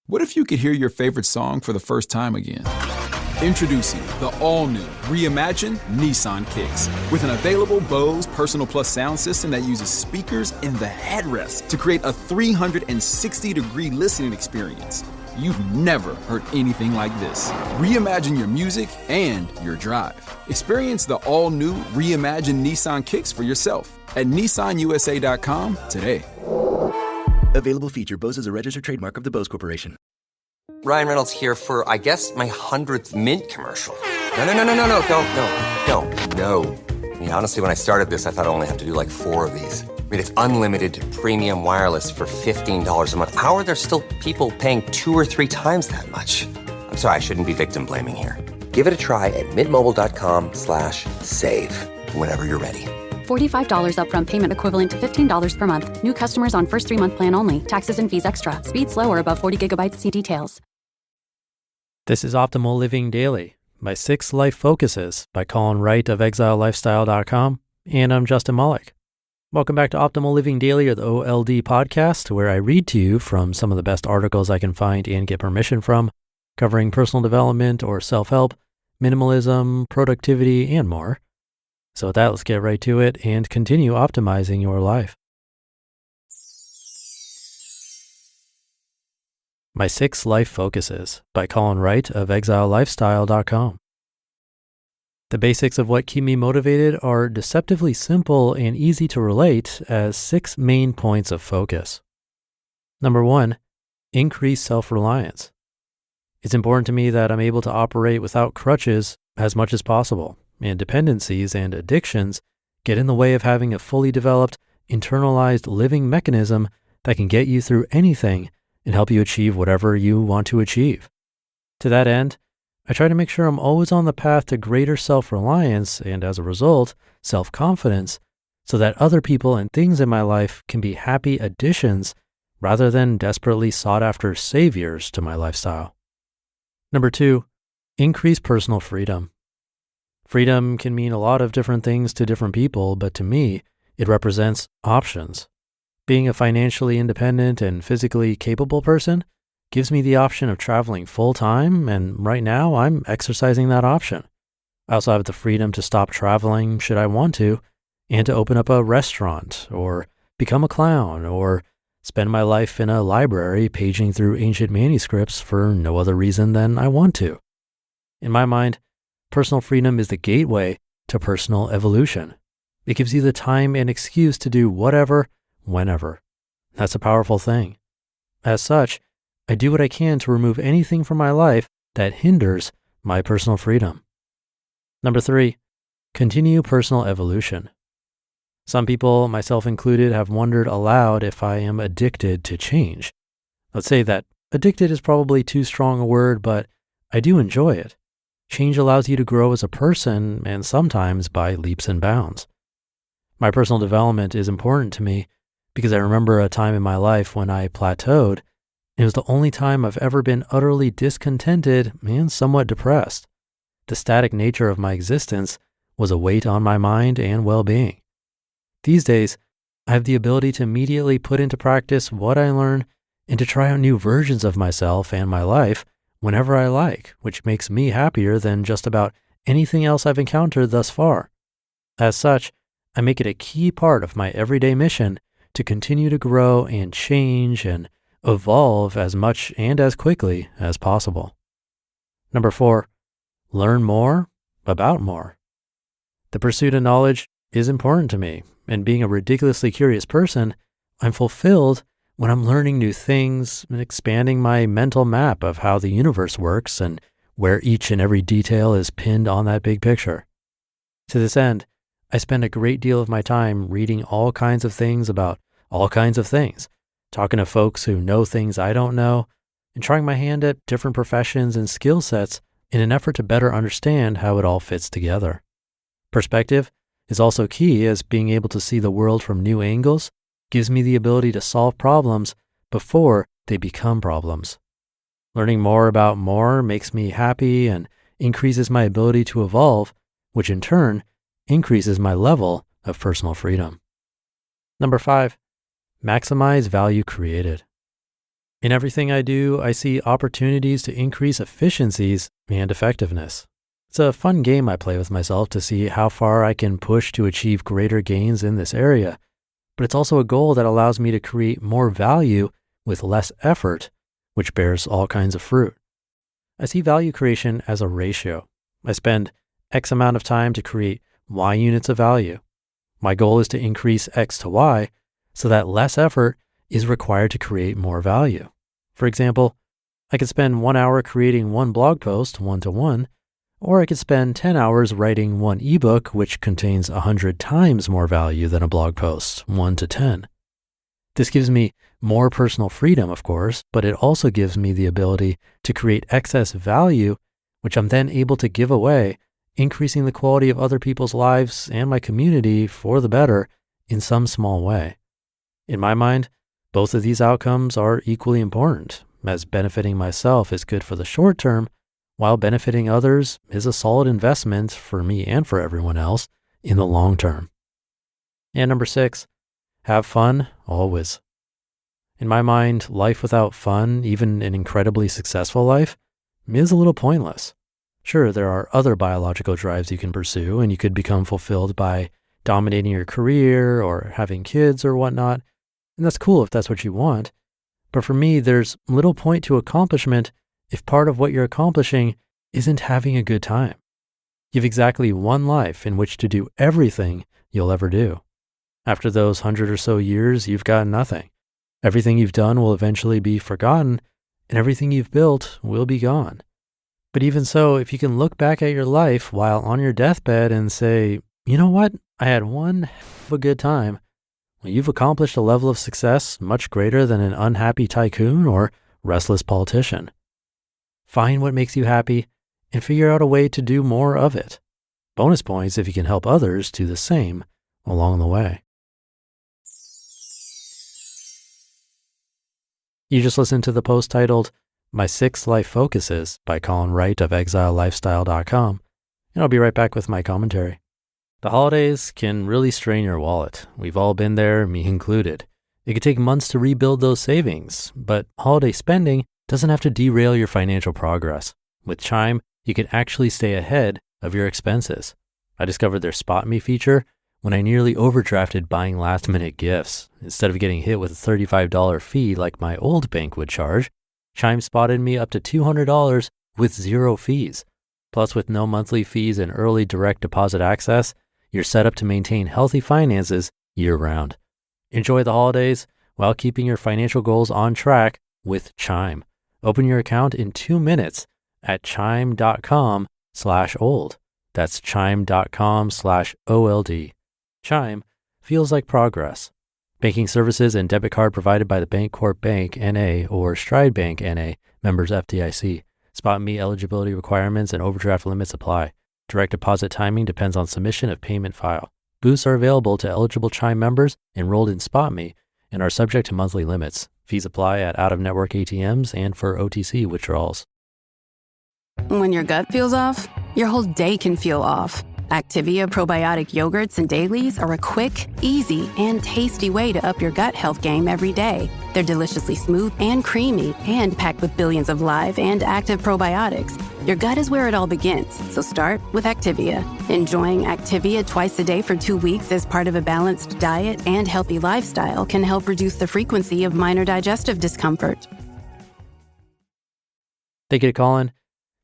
What if you could hear your favorite song for the first time again? Introducing the all-new, reimagined Nissan Kicks. With an available Bose Personal Plus sound system that uses speakers in the headrest to create a 360-degree listening experience. You've never heard anything like this. Reimagine your music and your drive. Experience the all-new, reimagined Nissan Kicks for yourself at nissanusa.com today. Available feature. Bose is a registered trademark of the Bose Corporation. Ryan Reynolds here for, I guess, my 100th Mint commercial. No, don't. I mean, honestly, when I started this, I thought I only have to do like 4 of these. I mean, it's unlimited premium wireless for $15 a month. How are there still people paying 2 or 3 times that much? I'm sorry, I shouldn't be victim blaming here. Give it a try at mintmobile.com/save. Whenever you're ready. $45 upfront payment equivalent to $15 per month. New customers on first 3-month plan only. Taxes and fees extra. Speed slower above 40 gigabytes. See details. This is Optimal Living Daily, my 6 life focuses by Colin Wright of exilelifestyle.com, and I'm Justin Malik. Welcome back to Optimal Living Daily, or the OLD podcast, where I read to you from some of the best articles I can find and get permission from, covering personal development or self-help, minimalism, productivity, and more. So with that, let's get right to it and continue optimizing your life. My 6 Life Focuses by Colin Wright of exilelifestyle.com. The basics of what keep me motivated are deceptively simple and easy to relate as 6 main points of focus. Number 1, increase self-reliance. It's important to me that I'm able to operate without crutches as much as possible, and dependencies and addictions get in the way of having a fully developed, internalized living mechanism that can get you through anything and help you achieve whatever you want to achieve. To that end, I try to make sure I'm always on the path to greater self-reliance and, as a result, self-confidence, so that other people and things in my life can be happy additions rather than desperately sought-after saviors to my lifestyle. Number 2, increase personal freedom. Freedom can mean a lot of different things to different people, but to me, it represents options. Being a financially independent and physically capable person gives me the option of traveling full-time, and right now I'm exercising that option. I also have the freedom to stop traveling should I want to, and to open up a restaurant, or become a clown, or spend my life in a library paging through ancient manuscripts for no other reason than I want to. In my mind, personal freedom is the gateway to personal evolution. It gives you the time and excuse to do whatever, whenever. That's a powerful thing. As such, I do what I can to remove anything from my life that hinders my personal freedom. Number 3, continue personal evolution. Some people, myself included, have wondered aloud if I am addicted to change. Let's say that addicted is probably too strong a word, but I do enjoy it. Change allows you to grow as a person, and sometimes by leaps and bounds. My personal development is important to me because I remember a time in my life when I plateaued. It was the only time I've ever been utterly discontented and somewhat depressed. The static nature of my existence was a weight on my mind and well-being. These days, I have the ability to immediately put into practice what I learn and to try out new versions of myself and my life whenever I like, which makes me happier than just about anything else I've encountered thus far. As such, I make it a key part of my everyday mission to continue to grow and change and evolve as much and as quickly as possible. Number 4, learn more about more. The pursuit of knowledge is important to me, and being a ridiculously curious person, I'm fulfilled when I'm learning new things and expanding my mental map of how the universe works and where each and every detail is pinned on that big picture. To this end, I spend a great deal of my time reading all kinds of things about all kinds of things, talking to folks who know things I don't know, and trying my hand at different professions and skill sets in an effort to better understand how it all fits together. Perspective is also key, as being able to see the world from new angles gives me the ability to solve problems before they become problems. Learning more about more makes me happy and increases my ability to evolve, which in turn increases my level of personal freedom. Number 5, maximize value created. In everything I do, I see opportunities to increase efficiencies and effectiveness. It's a fun game I play with myself to see how far I can push to achieve greater gains in this area, but it's also a goal that allows me to create more value with less effort, which bears all kinds of fruit. I see value creation as a ratio. I spend X amount of time to create Y units of value. My goal is to increase X to Y so that less effort is required to create more value. For example, I could spend 1 hour creating one blog post one-to-one, or I could spend 10 hours writing one ebook, which contains 100 times more value than a blog post, 1-10. This gives me more personal freedom, of course, but it also gives me the ability to create excess value, which I'm then able to give away, increasing the quality of other people's lives and my community for the better in some small way. In my mind, both of these outcomes are equally important, as benefiting myself is good for the short term, while benefiting others is a solid investment for me and for everyone else in the long term. And number 6, have fun always. In my mind, life without fun, even an incredibly successful life, is a little pointless. Sure, there are other biological drives you can pursue, and you could become fulfilled by dominating your career or having kids or whatnot, and that's cool if that's what you want. But for me, there's little point to accomplishment if part of what you're accomplishing isn't having a good time. You have exactly one life in which to do everything you'll ever do. After those 100 or so years, you've got nothing. Everything you've done will eventually be forgotten, and everything you've built will be gone. But even so, if you can look back at your life while on your deathbed and say, you know what, I had one hell of a good time, well, you've accomplished a level of success much greater than an unhappy tycoon or restless politician. Find what makes you happy and figure out a way to do more of it. Bonus points if you can help others do the same along the way. You just listened to the post titled, My 6 Life Focuses by Colin Wright of ExileLifestyle.com, and I'll be right back with my commentary. The holidays can really strain your wallet. We've all been there, me included. It could take months to rebuild those savings, but holiday spending doesn't have to derail your financial progress. With Chime, you can actually stay ahead of your expenses. I discovered their Spot Me feature when I nearly overdrafted buying last-minute gifts. Instead of getting hit with a $35 fee like my old bank would charge, Chime spotted me up to $200 with 0 fees. Plus, with no monthly fees and early direct deposit access, you're set up to maintain healthy finances year-round. Enjoy the holidays while keeping your financial goals on track with Chime. Open your account in 2 minutes at chime.com/old. That's chime.com/OLD. Chime feels like progress. Banking services and debit card provided by the Bancorp Bank N.A. or Stride Bank N.A., members FDIC. Spot Me eligibility requirements and overdraft limits apply. Direct deposit timing depends on submission of payment file. Boosts are available to eligible Chime members enrolled in Spot Me and are subject to monthly limits. Fees apply at out-of-network ATMs and for OTC withdrawals. When your gut feels off, your whole day can feel off. Activia probiotic yogurts and dailies are a quick, easy, and tasty way to up your gut health game every day. They're deliciously smooth and creamy and packed with billions of live and active probiotics. Your gut is where it all begins, so start with Activia. Enjoying Activia twice a day for 2 weeks as part of a balanced diet and healthy lifestyle can help reduce the frequency of minor digestive discomfort. Thank you to Colin.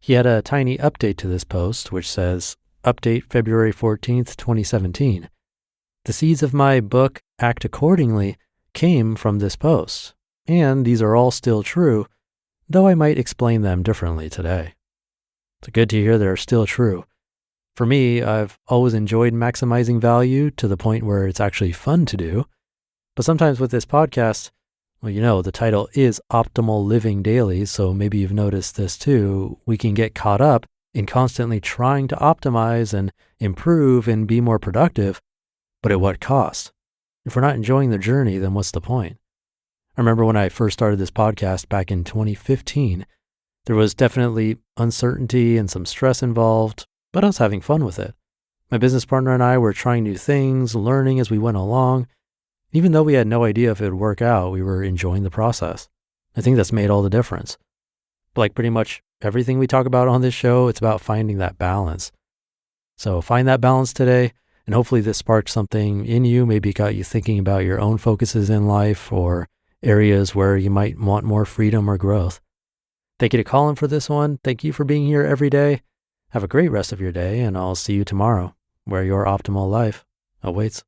He had a tiny update to this post, which says, Update February 14th, 2017. The seeds of my book, Act Accordingly, came from this post, and these are all still true, though I might explain them differently today. It's good to hear they're still true. For me, I've always enjoyed maximizing value to the point where it's actually fun to do, but sometimes with this podcast, well, you know, the title is Optimal Living Daily, so maybe you've noticed this too. We can get caught up in constantly trying to optimize and improve and be more productive, but at what cost? If we're not enjoying the journey, then what's the point? I remember when I first started this podcast back in 2015, there was definitely uncertainty and some stress involved, but I was having fun with it. My business partner and I were trying new things, learning as we went along. Even though we had no idea if it would work out, we were enjoying the process. I think that's made all the difference. Like pretty much everything we talk about on this show, it's about finding that balance. So find that balance today, and hopefully this sparked something in you, maybe got you thinking about your own focuses in life or areas where you might want more freedom or growth. Thank you to Colin for this one. Thank you for being here every day. Have a great rest of your day, and I'll see you tomorrow, where your optimal life awaits.